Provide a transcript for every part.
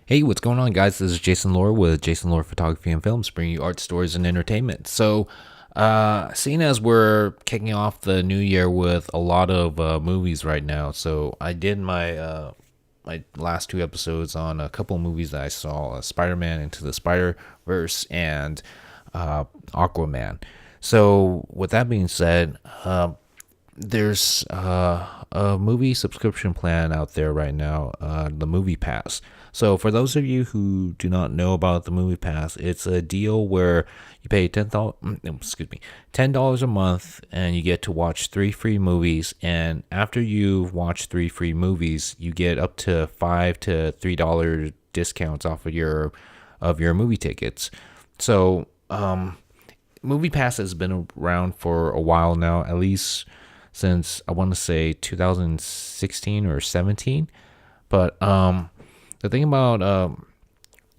Hey, what's going on, guys? This is Jason Lore with Jason Lore Photography and Films, bringing you art stories and entertainment. Seeing as we're kicking off the new year with a lot of movies right now, so I did my last two episodes on a couple of movies that I saw: Spider-Man Into the Spider-Verse and Aquaman. So, with that being said, there's a movie subscription plan out there right now, the Moviepass. So for those of you who do not know about the Moviepass, it's a deal where you pay $10 a month, and you get to watch 3 free movies. And after you watch 3 free movies, you get up to $5 to $3 discounts off of your movie tickets. So Moviepass has been around for a while now, at least since I want to say 2016 or 17. But the thing about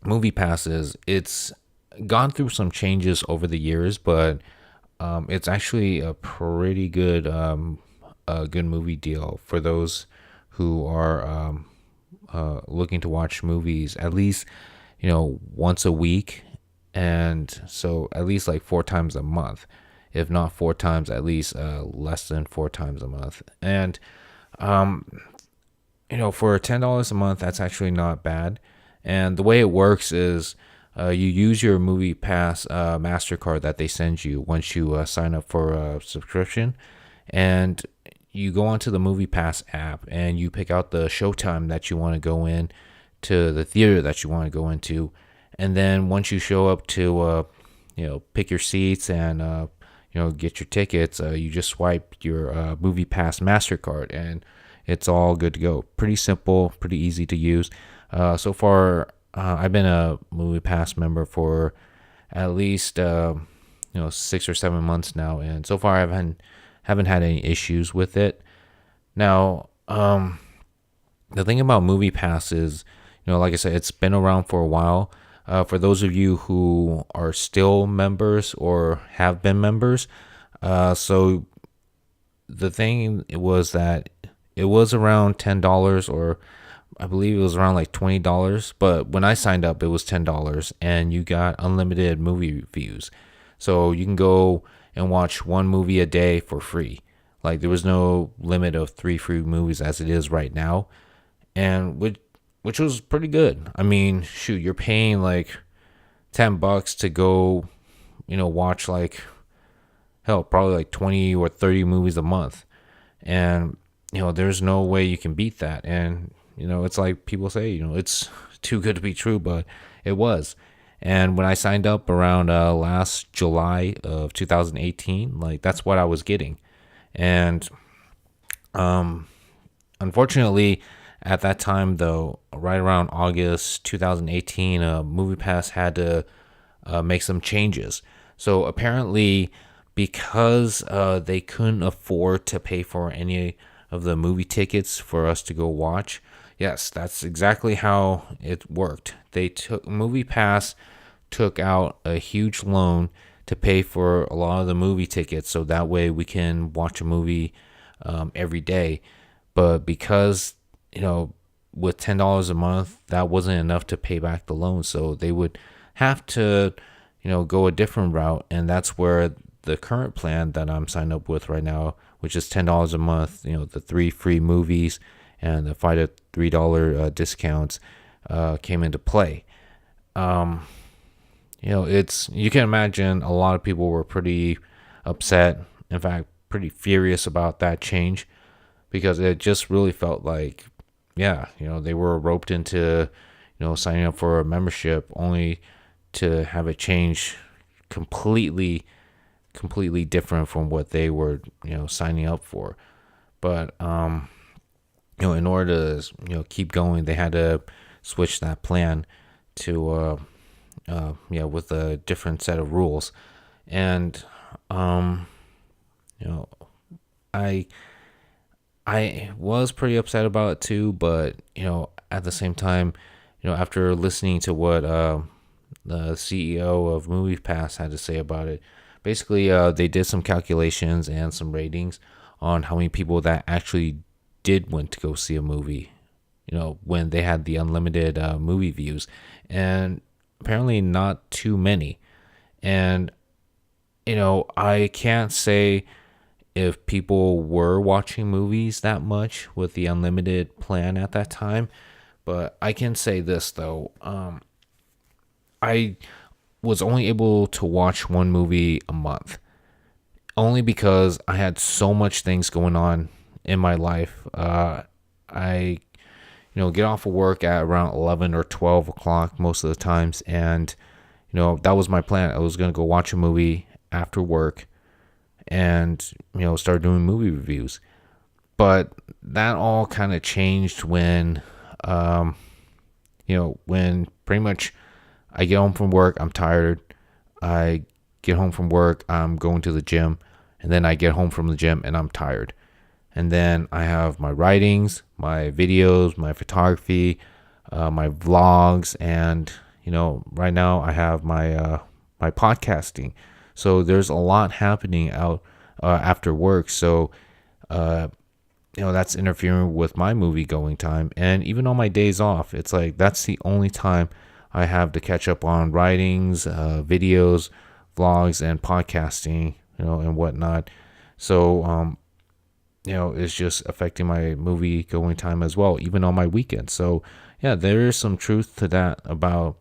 Moviepass is it's gone through some changes over the years, but it's actually a pretty good movie deal for those who are looking to watch movies at least once a week, and so at least like 4 times a month, if not 4 times, at least less than 4 times a month. And for $10 a month, that's actually not bad. And the way it works is you use your Movie Pass MasterCard that they send you once you sign up for a subscription, and you go onto the Movie Pass app and you pick out the showtime that you want to go in, to the theater that you want to go into. And then once you show up to pick your seats and get your tickets, you just swipe your Movie Pass MasterCard, and it's all good to go. Pretty simple, pretty easy to use. So far, I've been a Movie Pass member for at least 6 or 7 months now, and so far I haven't had any issues with it. Now, the thing about Movie Pass is, like I said, it's been around for a while. For those of you who are still members or have been members, so the thing was that it was around $10, or I believe it was around like $20. But when I signed up, it was $10, and you got unlimited movie views. So you can go and watch one movie a day for free. Like, there was no limit of 3 free movies as it is right now, and which was pretty good. I mean, shoot, you're paying like $10 to go, watch like, hell, probably like 20 or 30 movies a month. And, there's no way you can beat that. And, it's like people say, it's too good to be true, but it was. And when I signed up around last July of 2018, like, that's what I was getting. And unfortunately, at that time, though, right around August 2018, MoviePass had to make some changes. So apparently, because they couldn't afford to pay for any of the movie tickets for us to go watch, yes, that's exactly how it worked. MoviePass took out a huge loan to pay for a lot of the movie tickets, so that way we can watch a movie every day. But because with $10 a month, that wasn't enough to pay back the loan, so they would have to go a different route. And that's where the current plan that I'm signed up with right now, which is $10 a month, the 3 free movies and the $5 to $3 discounts, came into play. You can imagine a lot of people were pretty upset, in fact pretty furious about that change, because it just really felt like, they were roped into signing up for a membership only to have it change completely different from what they were signing up for. But in order to keep going, they had to switch that plan to with a different set of rules. And I was pretty upset about it too, but at the same time, after listening to what the CEO of MoviePass had to say about it, basically they did some calculations and some ratings on how many people that actually did went to go see a movie when they had the unlimited movie views, and apparently not too many. And I can't say if people were watching movies that much with the unlimited plan at that time, but I can say this though. I was only able to watch one movie a month, only because I had so much things going on in my life. I get off of work at around 11 or 12 o'clock most of the times, and that was my plan. I was going to go watch a movie after work and start doing movie reviews. But that all kind of changed when when pretty much I get home from work, I'm tired. I get home from work, I'm going to the gym, and then I get home from the gym and I'm tired. And then I have my writings, my videos, my photography, my vlogs, and right now I have my podcasting. So there's a lot happening out after work. So that's interfering with my movie going time. And even on my days off, it's like that's the only time I have to catch up on writings, videos, vlogs, and podcasting, and whatnot. So it's just affecting my movie going time as well, even on my weekends. So yeah, there is some truth to that about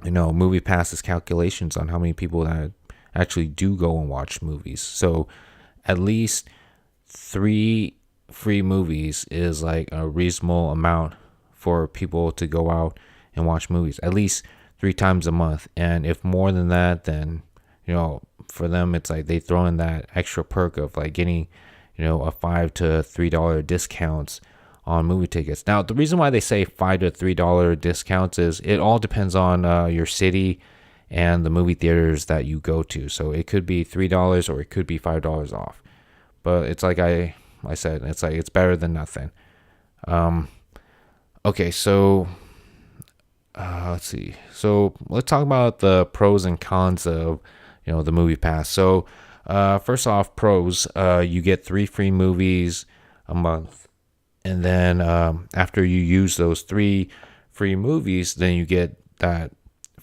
Moviepass's calculations on how many people that actually do go and watch movies. So at least 3 free movies is like a reasonable amount for people to go out and watch movies, at least 3 times a month. And if more than that, then for them it's like they throw in that extra perk of like getting a $5 to $3 discounts on movie tickets. Now, the reason why they say $5 to $3 discounts is it all depends on your city and the movie theaters that you go to. So it could be $3 or it could be $5 off. But it's like I said, it's like it's better than nothing. Okay, so let's see. So let's talk about the pros and cons of the Moviepass. So first off, pros, you get 3 free movies a month. And then after you use those 3 free movies, then you get that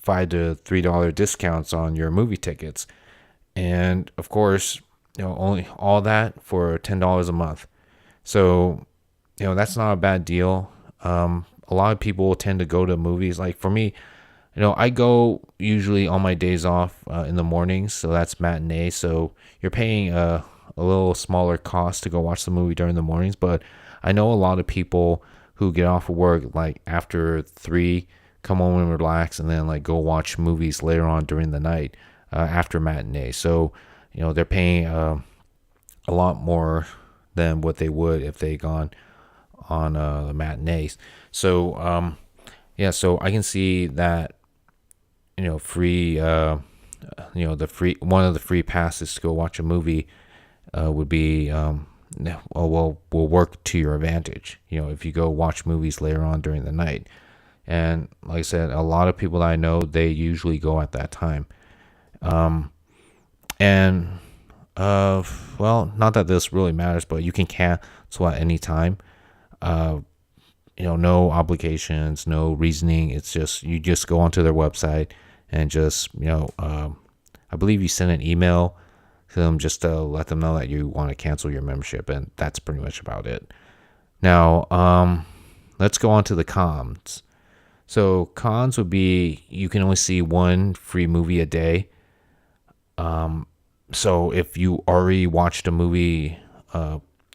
$5 to $3 discounts on your movie tickets. And of course, only all that for $10 a month. So, that's not a bad deal. A lot of people tend to go to movies. Like for me, I go usually on my days off in the mornings. So that's matinee. So you're paying a little smaller cost to go watch the movie during the mornings. But I know a lot of people who get off of work like after 3, come home and relax, and then like go watch movies later on during the night after matinee. So they're paying a lot more than what they would if they gone on the matinees. So so I can see that free the free one of the free passes to go watch a movie would be will work to your advantage if you go watch movies later on during the night. And like I said, a lot of people that I know, they usually go at that time. And not that this really matters, but you can cancel at any time. No obligations, no reasoning. It's just you just go onto their website and just I believe you send an email to them just to let them know that you want to cancel your membership, and that's pretty much about it. Now, let's go on to the cons. So cons would be you can only see 1 free movie a day. So if you already watched a movie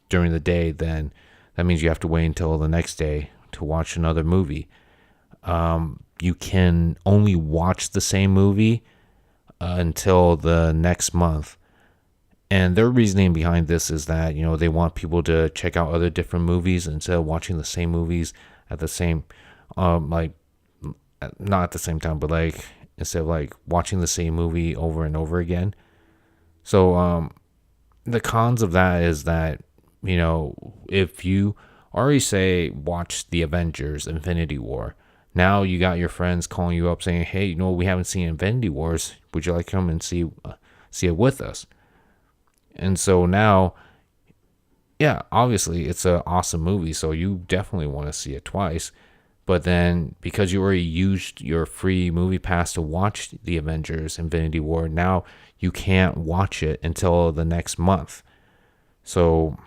during the day, then that means you have to wait until the next day to watch another movie. You can only watch the same movie until the next month. And their reasoning behind this is that, they want people to check out other different movies instead of watching the same movies at the same, not at the same time, but like instead of like watching the same movie over and over again. So the cons of that is that, if you already say watch the Avengers Infinity War, now you got your friends calling you up saying, hey, we haven't seen Infinity Wars. Would you like to come and see it with us? And so now yeah, obviously it's an awesome movie, so you definitely want to see it twice. But then because you already used your free movie pass to watch the Avengers Infinity War, now you can't watch it until the next month. So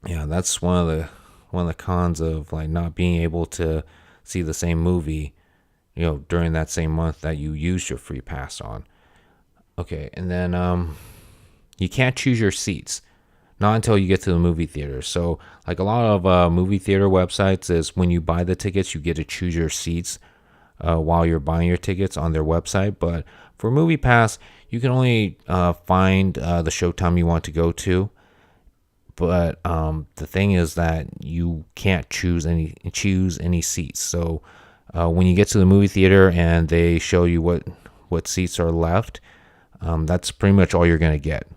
yeah, that's one of the cons of like not being able to see the same movie, during that same month that you used your free pass on. Okay, and then you can't choose your seats. Not until you get to the movie theater. So, like a lot of movie theater websites, is when you buy the tickets, you get to choose your seats while you're buying your tickets on their website. But for Movie Pass, you can only find the showtime you want to go to. But the thing is that you can't choose any seats. So when you get to the movie theater and they show you what seats are left, that's pretty much all you're gonna get.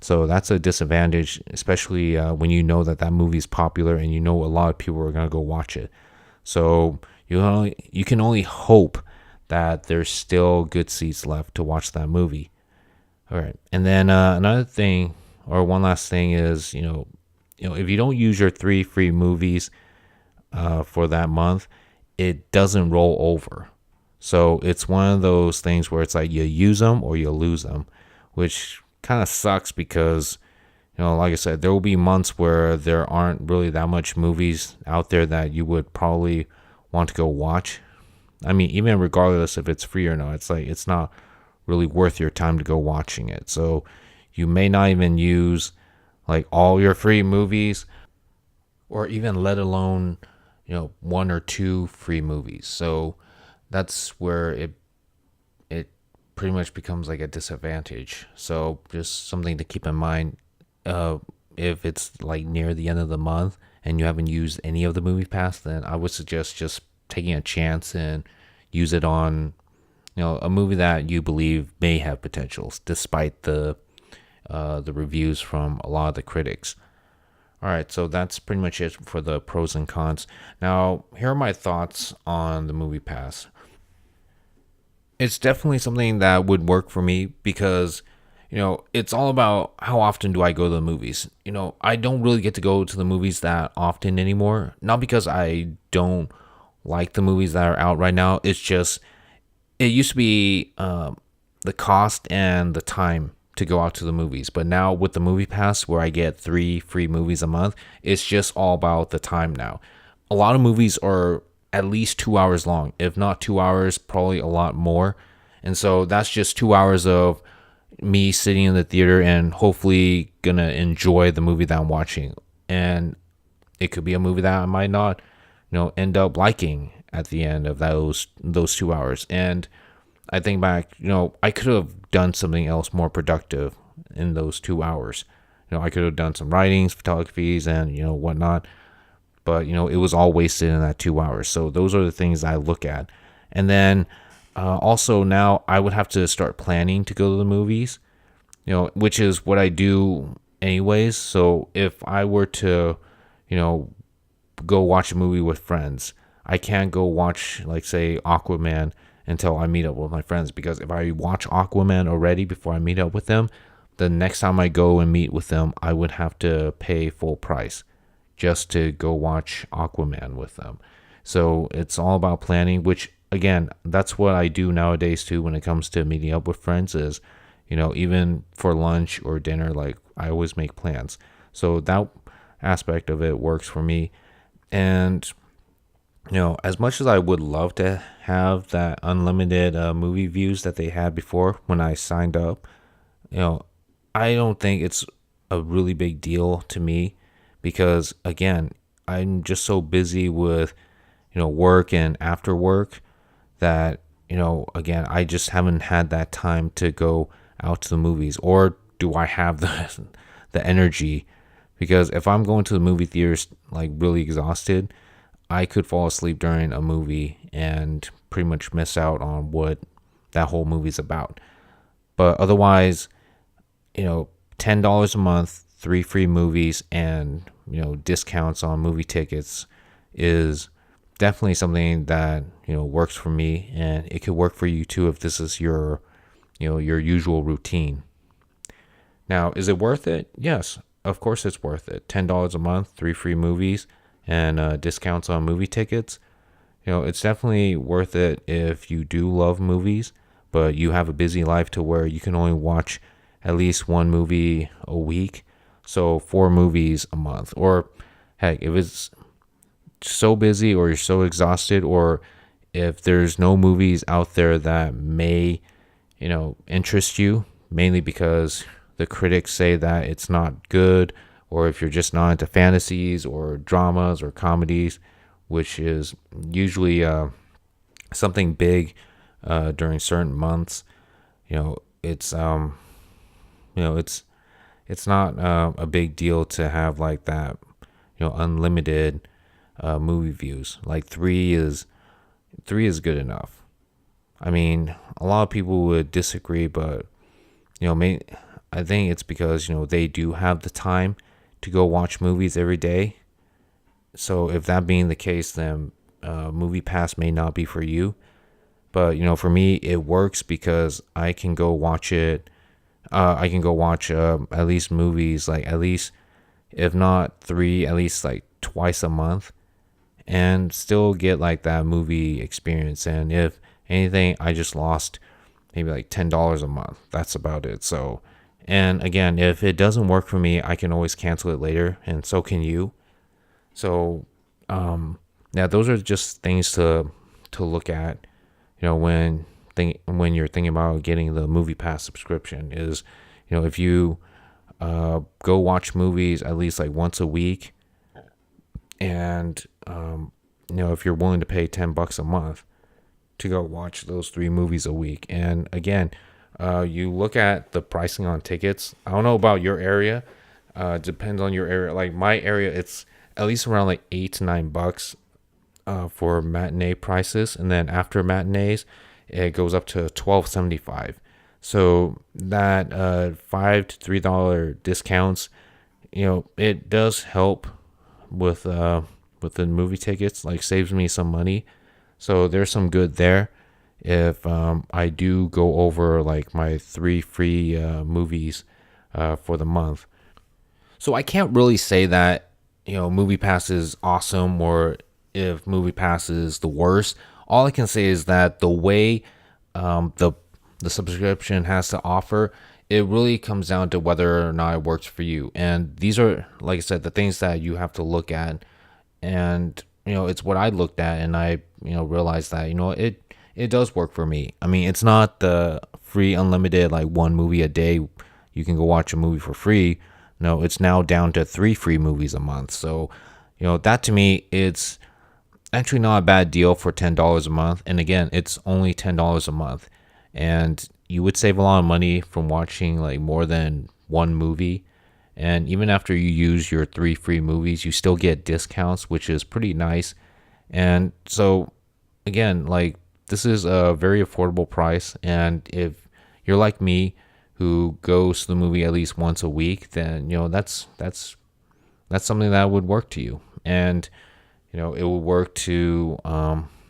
So that's a disadvantage, especially when you know that movie is popular and you know a lot of people are gonna go watch it. So you can only hope that there's still good seats left to watch that movie. All right, and then another thing, or one last thing, is if you don't use your 3 free movies for that month, it doesn't roll over. So it's one of those things where it's like you use them or you lose them, which kind of sucks because, like I said, there will be months where there aren't really that much movies out there that you would probably want to go watch. I mean, even regardless if it's free or not, it's like it's not really worth your time to go watching it. So you may not even use like all your free movies, or even let alone, 1 or 2 free movies. So that's where it pretty much becomes like a disadvantage. So just something to keep in mind. If it's like near the end of the month and you haven't used any of the movie pass, then I would suggest just taking a chance and use it on a movie that you believe may have potentials, despite the reviews from a lot of the critics. All right, so that's pretty much it for the pros and cons. Now, here are my thoughts on the movie pass. It's definitely something that would work for me because, it's all about how often do I go to the movies. I don't really get to go to the movies that often anymore. Not because I don't like the movies that are out right now. It's just, it used to be the cost and the time to go out to the movies. But now with the movie pass where I get 3 free movies a month, it's just all about the time now. A lot of movies are at least 2 hours long. If not 2 hours, probably a lot more. And so that's just 2 hours of me sitting in the theater and hopefully gonna enjoy the movie that I'm watching. And it could be a movie that I might not, end up liking at the end of those 2 hours. And I think back, I could have done something else more productive in those 2 hours. I could have done some writings, photographies, and whatnot. But it was all wasted in that 2 hours. So those are the things I look at. And then also now I would have to start planning to go to the movies, which is what I do anyways. So if I were to, go watch a movie with friends, I can't go watch, like, say, Aquaman until I meet up with my friends, because if I watch Aquaman already before I meet up with them, the next time I go and meet with them, I would have to pay full price just to go watch Aquaman with them. So it's all about planning, which again, that's what I do nowadays too when it comes to meeting up with friends is, even for lunch or dinner, like I always make plans. So that aspect of it works for me. And as much as I would love to have that unlimited movie views that they had before when I signed up, I don't think it's a really big deal to me because, again, I'm just so busy with, work and after work that, again, I just haven't had that time to go out to the movies, or do I have the energy? Because if I'm going to the movie theaters like really exhausted, I could fall asleep during a movie and pretty much miss out on what that whole movie's about. But otherwise, $10 a month, 3 free movies, and discounts on movie tickets is definitely something that works for me, and it could work for you too if this is your your usual routine. Now, is it worth it? Yes, of course it's worth it. $10 a month, 3 free movies, and discounts on movie tickets. It's definitely worth it if you do love movies, but you have a busy life to where you can only watch at least one movie a week. So 4 movies a month. Or heck, if it's so busy or you're so exhausted, or if there's no movies out there that may, interest you, mainly because the critics say that it's not good, or if you're just not into fantasies or dramas or comedies, which is usually something big during certain months. It's it's not a big deal to have like that, unlimited movie views. Like three is good enough. I mean, a lot of people would disagree, but I think it's because they do have the time to go watch movies every day. So if that being the case, then Moviepass may not be for you. But for me, it works because I can go watch it. I can go watch at least movies, like at least if not three, at least like twice a month, and still get like that movie experience. And if anything, I just lost maybe like $10 a month. That's about it. So, and again, if it doesn't work for me, I can always cancel it later, and so can you. So, yeah, those are just things to look at, when you're thinking about getting the Moviepass subscription. Is, if you go watch movies at least like once a week, and if you're willing to pay $10 a month to go watch those 3 movies a week. And again, you look at the pricing on tickets. I don't know about your area. Depends on your area. Like my area, it's at least around like $8 to $9 for matinee prices, and then after matinees, it goes up to $12.75. So that $5 to $3 discounts, it does help with the movie tickets. Like saves me some money. So there's some good there if I do go over like my 3 free movies for the month. So I can't really say that Moviepass is awesome or if Moviepass is the worst. All I can say is that the way the subscription has to offer, it really comes down to whether or not it works for you. And these are, like I said, the things that you have to look at. And it's what I looked at, and I realized that it does work for me. I mean, it's not the free unlimited like 1 movie a day. You can go watch a movie for free. No, it's now down to 3 free movies a month. So that to me, it's actually not a bad deal for $10 a month. And again, it's only $10 a month, and you would save a lot of money from watching like more than 1 movie. And even after you use your 3 free movies, you still get discounts, which is pretty nice. And so again, like this is a very affordable price. And if you're like me, who goes to the movie at least once a week, then that's something that would work to you. And it will work to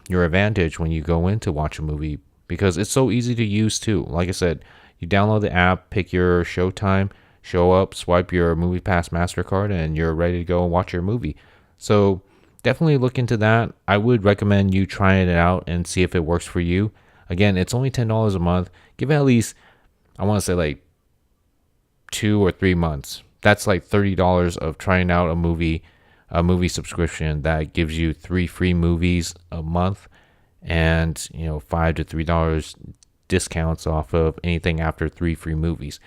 your advantage when you go in to watch a movie, because it's so easy to use too. Like I said, you download the app, pick your showtime, show up, swipe your Moviepass MasterCard, and you're ready to go and watch your movie. So definitely look into that. I would recommend you trying it out and see if it works for you. Again, it's only $10 a month. Give it at least, I want to say like 2 or 3 months. That's like $30 of trying out a movie subscription that gives you 3 free movies a month, and $5 to $3 discounts off of anything after 3 free movies.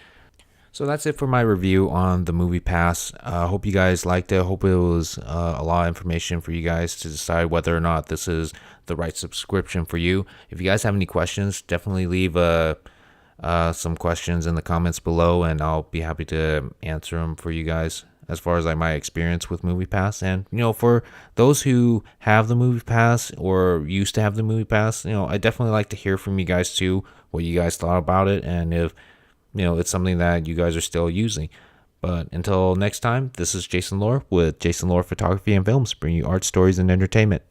So that's it for my review on the Moviepass. Hope you guys liked it. Hope it was a lot of information for you guys to decide whether or not this is the right subscription for you. If you guys have any questions, definitely leave some questions in the comments below, and I'll be happy to answer them for you guys as far as like my experience with Moviepass. And for those who have the Moviepass or used to have the Moviepass, I definitely like to hear from you guys too, what you guys thought about it, and if it's something that you guys are still using. But until next time, this is Jason Lore with Jason Lore Photography and Films, bringing you art, stories, and entertainment.